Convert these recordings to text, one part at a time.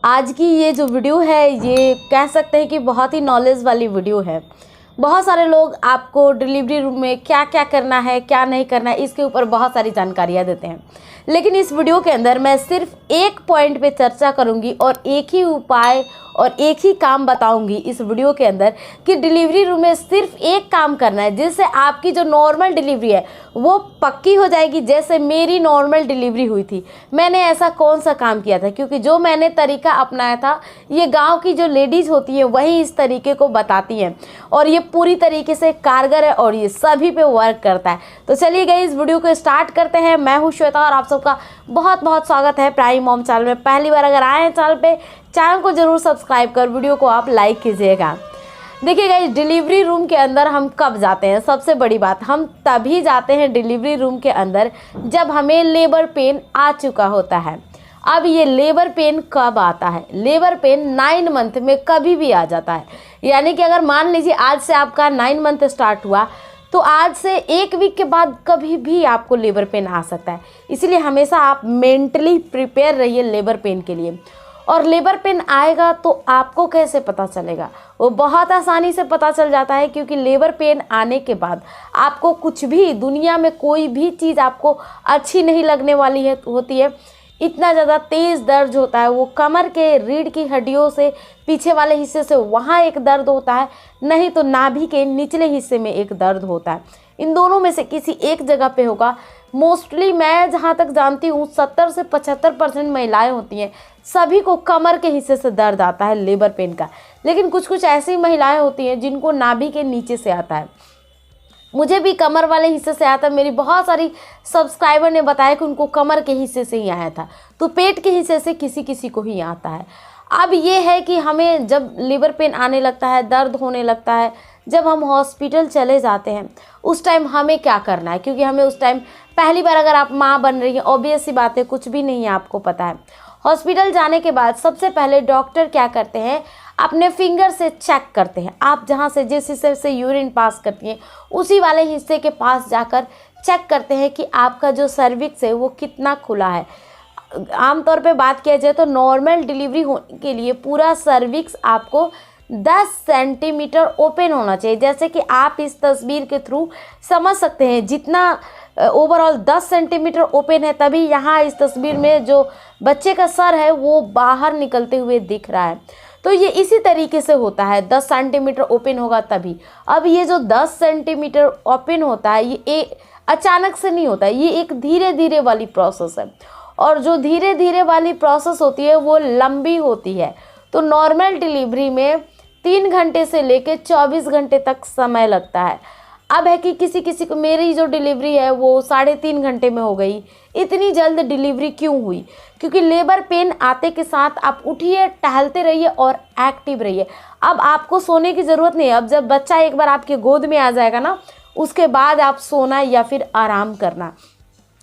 आज की ये जो वीडियो है ये कह सकते हैं कि बहुत ही नॉलेज वाली वीडियो है। बहुत सारे लोग आपको डिलीवरी रूम में क्या क्या करना है क्या नहीं करना है इसके ऊपर बहुत सारी जानकारियाँ देते हैं, लेकिन इस वीडियो के अंदर मैं सिर्फ एक पॉइंट पे चर्चा करूंगी और एक ही उपाय और एक ही काम बताऊंगी इस वीडियो के अंदर कि डिलीवरी रूम में सिर्फ एक काम करना है जिससे आपकी जो नॉर्मल डिलीवरी है वो पक्की हो जाएगी। जैसे मेरी नॉर्मल डिलीवरी हुई थी, मैंने ऐसा कौन सा काम किया था, क्योंकि जो मैंने तरीका अपनाया था ये गांव की जो लेडीज़ होती हैं वही इस तरीके को बताती हैं और ये पूरी तरीके से कारगर है और ये सभी पे वर्क करता है। तो चलिए गई इस वीडियो को स्टार्ट करते हैं। मैं हूँ श्वेता और आप सबका बहुत बहुत स्वागत है प्राइम मॉम चैनल में। पहली बार अगर आए हैं चैनल पे, चैनल को जरूर सब्सक्राइब कर वीडियो को आप लाइक कीजिएगा। देखिए गाइस, डिलीवरी रूम के अंदर हम कब जाते हैं? सबसे बड़ी बात, हम तभी जाते हैं डिलीवरी रूम के अंदर जब हमें लेबर पेन आ चुका होता है। अब ये लेबर पेन कब आता है? लेबर पेन 9 मंथ में कभी भी आ जाता है। यानी कि अगर मान लीजिए आज से आपका 9 मंथ स्टार्ट हुआ तो आज से 1 वीक के बाद कभी भी आपको लेबर पेन आ सकता है। इसलिए हमेशा आप मेंटली प्रिपेयर रहिए लेबर पेन के लिए। और लेबर पेन आएगा तो आपको कैसे पता चलेगा? वो बहुत आसानी से पता चल जाता है, क्योंकि लेबर पेन आने के बाद आपको कुछ भी दुनिया में कोई भी चीज़ आपको अच्छी नहीं लगने वाली होती है। इतना ज़्यादा तेज़ दर्द होता है, वो कमर के रीढ़ की हड्डियों से पीछे वाले हिस्से से वहाँ एक दर्द होता है, नहीं तो नाभि के निचले हिस्से में एक दर्द होता है। इन दोनों में से किसी एक जगह पे होगा। मोस्टली मैं जहाँ तक जानती हूँ 70 से 75% महिलाएं होती हैं, सभी को कमर के हिस्से से दर्द आता है लेबर पेन का। लेकिन कुछ कुछ ऐसी महिलाएं होती हैं जिनको नाभि के नीचे से आता है। मुझे भी कमर वाले हिस्से से आया था। मेरी बहुत सारी सब्सक्राइबर ने बताया कि उनको कमर के हिस्से से ही आया था, तो पेट के हिस्से से किसी किसी को ही आता है। अब ये है कि हमें जब लिवर पेन आने लगता है, दर्द होने लगता है, जब हम हॉस्पिटल चले जाते हैं उस टाइम हमें क्या करना है? क्योंकि हमें उस टाइम पहली बार अगर आप माँ बन रही हैं, ऑब्वियस सी बात है, कुछ भी नहीं है आपको पता है। हॉस्पिटल जाने के बाद सबसे पहले डॉक्टर क्या करते हैं, अपने फिंगर से चेक करते हैं। आप जहाँ से जिस हिस्से से यूरिन पास करती हैं उसी वाले हिस्से के पास जाकर चेक करते हैं कि आपका जो सर्विक्स है वो कितना खुला है। आमतौर पे बात किया जाए तो नॉर्मल डिलीवरी होने के लिए पूरा सर्विक्स आपको 10 सेंटीमीटर ओपन होना चाहिए। जैसे कि आप इस तस्वीर के थ्रू समझ सकते हैं, जितना ओवरऑल 10 सेंटीमीटर ओपन है तभी यहाँ इस तस्वीर में जो बच्चे का सर है वो बाहर निकलते हुए दिख रहा है। तो ये इसी तरीके से होता है, 10 सेंटीमीटर ओपन होगा तभी। अब ये जो 10 सेंटीमीटर ओपन होता है ये अचानक से नहीं होता है, ये एक धीरे धीरे वाली प्रोसेस है। और जो धीरे धीरे वाली प्रोसेस होती है वो लंबी होती है। तो नॉर्मल डिलीवरी में 3 घंटे से लेकर 24 घंटे तक समय लगता है। अब है कि किसी किसी को, मेरी जो डिलीवरी है वो 3.5 घंटे में हो गई। इतनी जल्द डिलीवरी क्यों हुई? क्योंकि लेबर पेन आते के साथ आप उठिए, टहलते रहिए और एक्टिव रहिए। अब आपको सोने की ज़रूरत नहीं है। अब जब बच्चा एक बार आपके गोद में आ जाएगा ना, उसके बाद आप सोना या फिर आराम करना।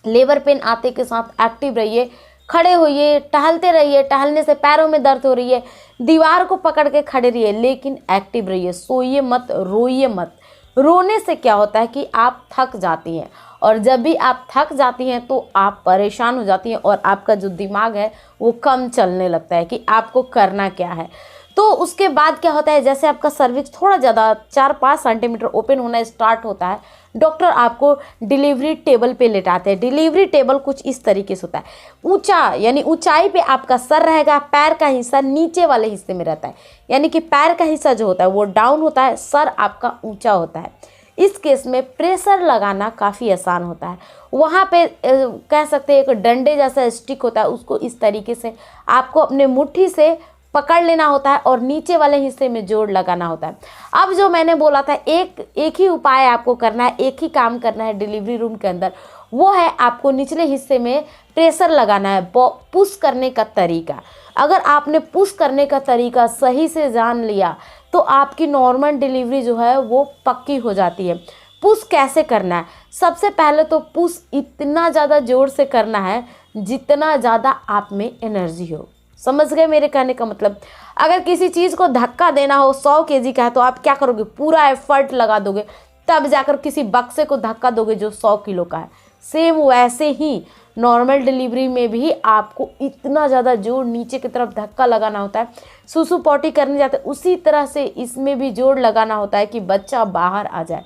लेबर पेन आते के साथ एक्टिव रहिए, खड़े होइए, टहलते रहिए। टहलने से पैरों में दर्द हो रही है, दीवार को पकड़ के खड़े रहिए, लेकिन एक्टिव रहिए। सोइए मत, रोइए मत। रोने से क्या होता है कि आप थक जाती हैं, और जब भी आप थक जाती हैं तो आप परेशान हो जाती हैं और आपका जो दिमाग है वो कम चलने लगता है कि आपको करना क्या है। तो उसके बाद क्या होता है, जैसे आपका सर्विक्स थोड़ा ज़्यादा 4-5 सेंटीमीटर ओपन होना स्टार्ट होता है, डॉक्टर आपको डिलीवरी टेबल पे लेटाते हैं। डिलीवरी टेबल कुछ इस तरीके से होता है, ऊंचा यानी ऊंचाई पे आपका सर रहेगा, पैर का हिस्सा नीचे वाले हिस्से में रहता है। यानी कि पैर का हिस्सा जो होता है वो डाउन होता है, सर आपका ऊंचा होता है। इस केस में प्रेशर लगाना काफ़ी आसान होता है। वहाँ पे कह सकते हैं एक डंडे जैसा स्टिक होता है, उसको इस तरीके से आपको अपने मुट्ठी से पकड़ लेना होता है और नीचे वाले हिस्से में जोड़ लगाना होता है। अब जो मैंने बोला था एक ही उपाय आपको करना है, एक ही काम करना है डिलीवरी रूम के अंदर, वो है आपको निचले हिस्से में प्रेशर लगाना है। पुश करने का तरीका, अगर आपने पुश करने का तरीका सही से जान लिया तो आपकी नॉर्मल डिलीवरी जो है वो पक्की हो जाती है। पुश कैसे करना है? सबसे पहले तो पुश इतना ज़्यादा ज़ोर से करना है जितना ज़्यादा आप में एनर्जी हो। समझ गए मेरे कहने का मतलब? अगर किसी चीज़ को धक्का देना हो, 100 केजी का है, तो आप क्या करोगे? पूरा एफर्ट लगा दोगे, तब जाकर किसी बक्से को धक्का दोगे जो 100 किलो का है। सेम वैसे ही नॉर्मल डिलीवरी में भी आपको इतना ज़्यादा जोर नीचे की तरफ धक्का लगाना होता है, सुसु पॉटी करने जाते हैं उसी तरह से इसमें भी जोर लगाना होता है कि बच्चा बाहर आ जाए।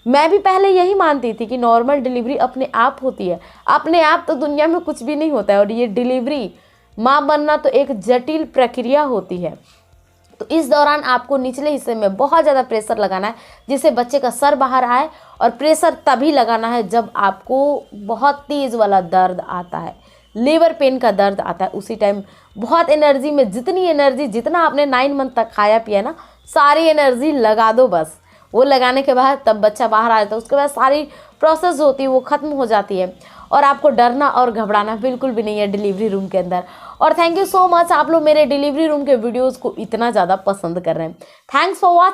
मैं भी पहले यही मानती थी कि नॉर्मल डिलीवरी अपने आप होती है, अपने आप तो दुनिया में कुछ भी नहीं होता है, और ये डिलीवरी माँ बनना तो एक जटिल प्रक्रिया होती है। तो इस दौरान आपको निचले हिस्से में बहुत ज़्यादा प्रेशर लगाना है जिससे बच्चे का सर बाहर आए, और प्रेशर तभी लगाना है जब आपको बहुत तेज़ वाला दर्द आता है, लेबर पेन का दर्द आता है। उसी टाइम बहुत एनर्जी में, जितनी एनर्जी जितना आपने 9 मंथ तक खाया पिया ना, सारी एनर्जी लगा दो बस। वो लगाने के बाद तब बच्चा बाहर आ जाता है, उसके बाद सारी प्रोसेस होती है वो ख़त्म हो जाती है, और आपको डरना और घबराना बिल्कुल भी नहीं है डिलीवरी रूम के अंदर। और थैंक यू सो मच, आप लोग मेरे डिलीवरी रूम के वीडियोज़ को इतना ज़्यादा पसंद कर रहे हैं। Thanks for watching.